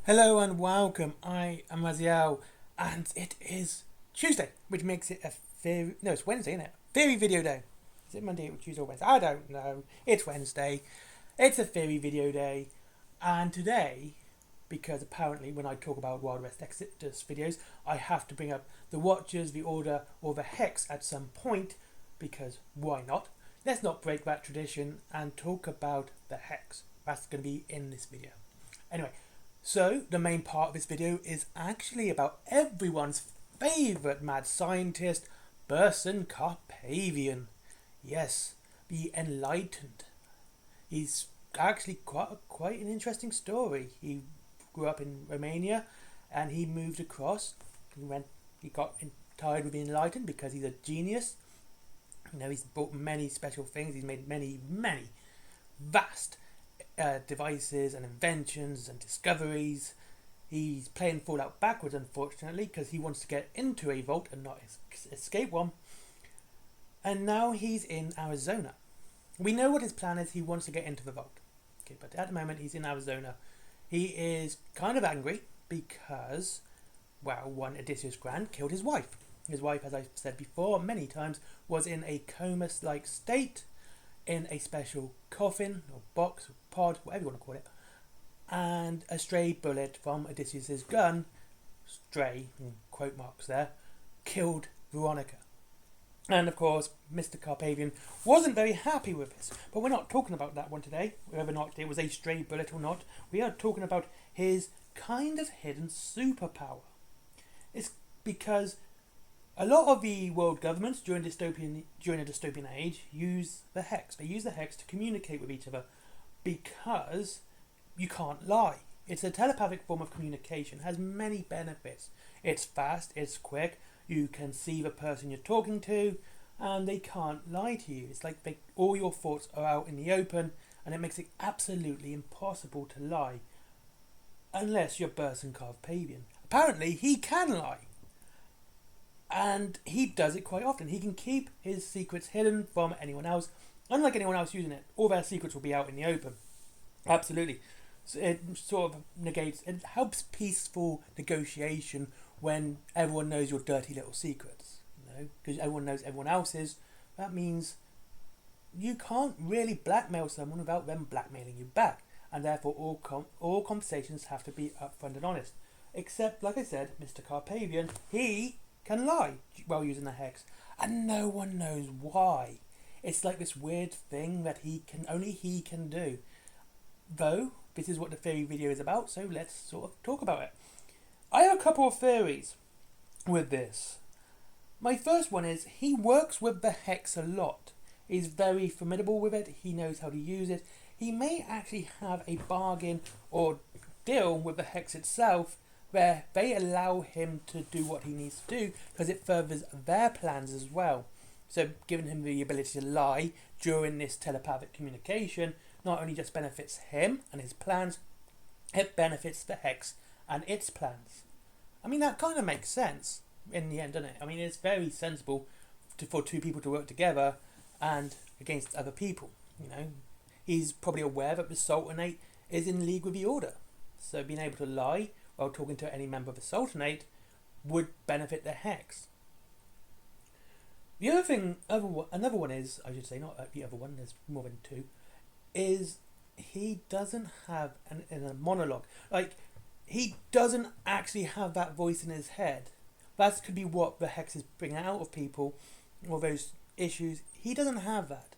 Hello and welcome. I am Raziel, and it is Tuesday, which makes it a theory. No, it's Wednesday, isn't it? Theory video day. Is it Monday or Tuesday or Wednesday? I don't know. It's Wednesday. It's a theory video day, and today, because apparently when I talk about Wild West Exodus videos, I have to bring up the Watchers, the Order, or the Hex at some point, because why not? Let's not break that tradition and talk about the Hex. That's going to be in this video. Anyway. So, the main part of this video is actually about everyone's favourite mad scientist, Can Carpathian. Yes, the Enlightened. He's actually quite an interesting story. He grew up in Romania and he moved across. He got tired with the Enlightened because he's a genius. You know, he's bought many special things. He's made many vast devices and inventions and discoveries. He's playing Fallout backwards, unfortunately, because he wants to get into a vault and not escape one. And now he's in Arizona. We know what his plan is. He wants to get into the vault. Okay, but at the moment he's in Arizona. He is kind of angry because, well, one Odysseus Grant killed his wife. His wife, as I've said before many times, was in a coma-like state, in a special coffin or box or pod, whatever you want to call it, and a stray bullet from Odysseus's gun, stray in quote marks there, killed Veronica. And of course, Mr. Carpathian wasn't very happy with this, but we're not talking about that one today, whether or not it was a stray bullet or not. We are talking about his kind of hidden superpower. It's because a lot of the world governments during a dystopian age use the hex. They use the hex to communicate with each other because you can't lie. It's a telepathic form of communication. It has many benefits. It's fast, it's quick, you can see the person you're talking to, and they can't lie to you. It's like all your thoughts are out in the open, and it makes it absolutely impossible to lie. Unless you're Can Carpathian. Apparently, he can lie. And he does it quite often. He can keep his secrets hidden from anyone else. Unlike anyone else using it, all their secrets will be out in the open. Absolutely. So it sort of negates, it helps peaceful negotiation when everyone knows your dirty little secrets. You know, because everyone knows everyone else's. That means you can't really blackmail someone without them blackmailing you back. And therefore all conversations have to be upfront and honest. Except, like I said, Mr. Carpathian, he can lie while using the hex, and no one knows why. It's like this weird thing that only he can do. Though this is what the theory video is about, so let's sort of talk about it. I have a couple of theories with this. My first one is he works with the hex a lot. He's very formidable with it. He knows how to use it. He may actually have a bargain or deal with the hex itself, where they allow him to do what he needs to do because it furthers their plans as well. So giving him the ability to lie during this telepathic communication not only just benefits him and his plans, it benefits the hex and its plans. I mean, that kind of makes sense in the end, doesn't it? I mean, it's very sensible for two people to work together and against other people. You know, he's probably aware that the Sultanate is in league with the Order. So being able to lie while talking to any member of the Sultanate would benefit the hex. The other thing, another one is, I should say, not the other one, there's more than two, is he doesn't have a monologue. Like, he doesn't actually have that voice in his head. That could be what the hex is bringing out of people, or those issues. He doesn't have that.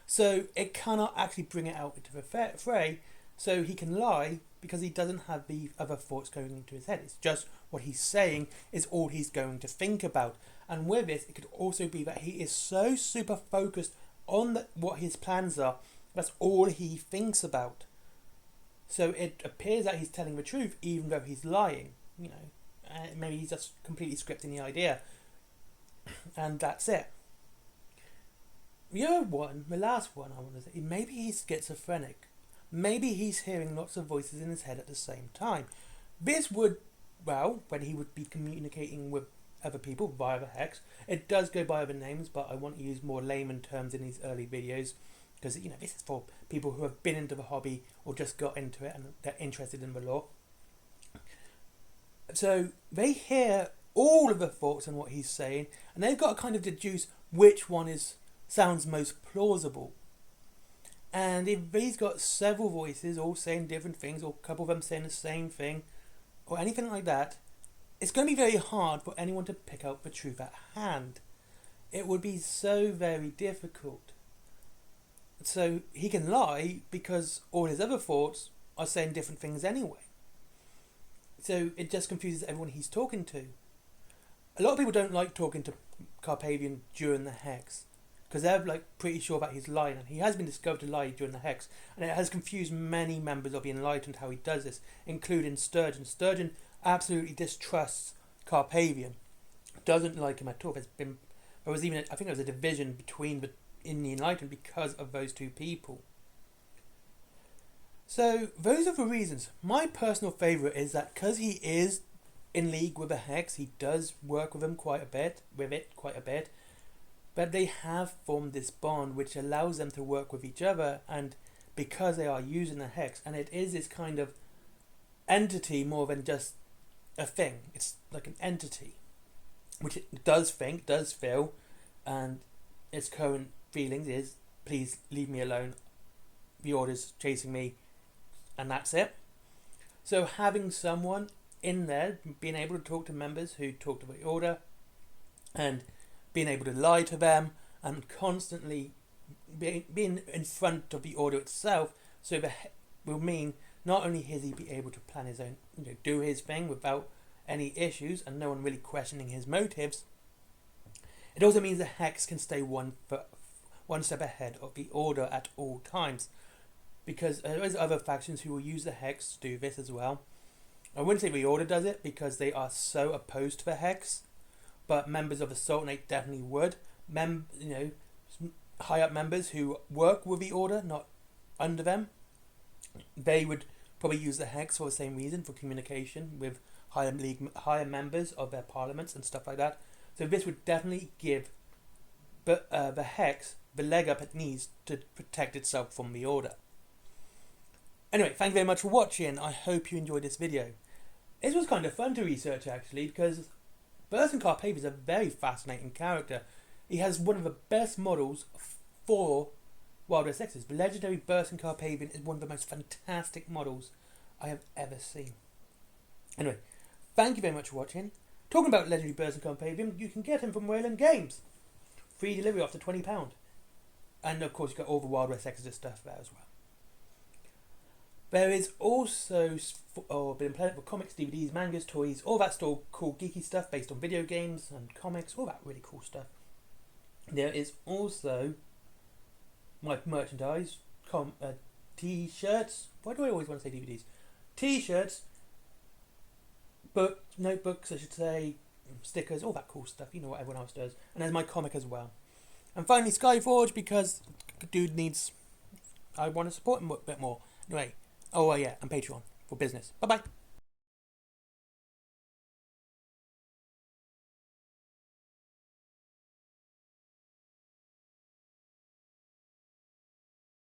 So it cannot actually bring it out into the fray, so he can lie because he doesn't have the other thoughts going into his head. It's just what he's saying is all he's going to think about. And with this, it could also be that he is so super focused on what his plans are, that's all he thinks about. So it appears that he's telling the truth even though he's lying. You know, maybe he's just completely scripting the idea. And that's it. The other one, the last one I want to say, maybe he's schizophrenic. Maybe he's hearing lots of voices in his head at the same time. This would, well, when he would be communicating with other people via the hex, it does go by other names, but I want to use more layman terms in these early videos because, you know, this is for people who have been into the hobby or just got into it and they're interested in the law. So they hear all of the thoughts and what he's saying, and they've got to kind of deduce which one sounds most plausible. And if he's got several voices all saying different things, or a couple of them saying the same thing, or anything like that, it's going to be very hard for anyone to pick out the truth at hand. It would be so very difficult. So he can lie because all his other thoughts are saying different things anyway. So it just confuses everyone he's talking to. A lot of people don't like talking to Carpathian during the hex, because they're like pretty sure about his lying, and he has been discovered to lie during the hex, and it has confused many members of the Enlightened how he does this, including Sturgeon. Sturgeon absolutely distrusts Carpathian, doesn't like him at all. There was even I think there was a division in the Enlightened because of those two people. So those are the reasons. My personal favourite is that because he is in league with the hex, he does work with them quite a bit, but they have formed this bond which allows them to work with each other, and because they are using the hex, and it is this kind of entity more than just a thing. It's like an entity which it does think, does feel, and its current feelings is, please leave me alone, the order's chasing me, and that's it. So having someone in there, being able to talk to members who talk to the order, and being able to lie to them, and constantly being in front of the order itself, so that will mean not only is he be able to plan his own, do his thing without any issues, and no one really questioning his motives, it also means the hex can stay one step ahead of the order at all times, because there is other factions who will use the hex to do this as well. I wouldn't say the order does it because they are so opposed to the hex, but members of the Sultanate definitely would. High up members who work with the order, not under them, they would probably use the hex for the same reason, for communication with higher members of their parliaments and stuff like that. So this would definitely give the hex the leg up it needs to protect itself from the order. Anyway, thank you very much for watching. I hope you enjoyed this video. This was kind of fun to research actually, because Burson Carpathian is a very fascinating character. He has one of the best models for Wild West X's. The legendary Burson Carpathian is one of the most fantastic models I have ever seen. Anyway, thank you very much for watching. Talking about legendary Burson Carpathian, you can get him from Wayland Games. Free delivery after £20. And of course you've got all the Wild West Exodus stuff there as well. There is also been plenty of comics, DVDs, mangas, toys, all that still cool geeky stuff based on video games and comics, all that really cool stuff. There is also my merchandise, t-shirts. Why do I always want to say DVDs? T-shirts, notebooks I should say, stickers, all that cool stuff, you know what everyone else does. And there's my comic as well. And finally Skyforge, because dude I want to support him a bit more. Anyway, and Patreon for business. Bye bye.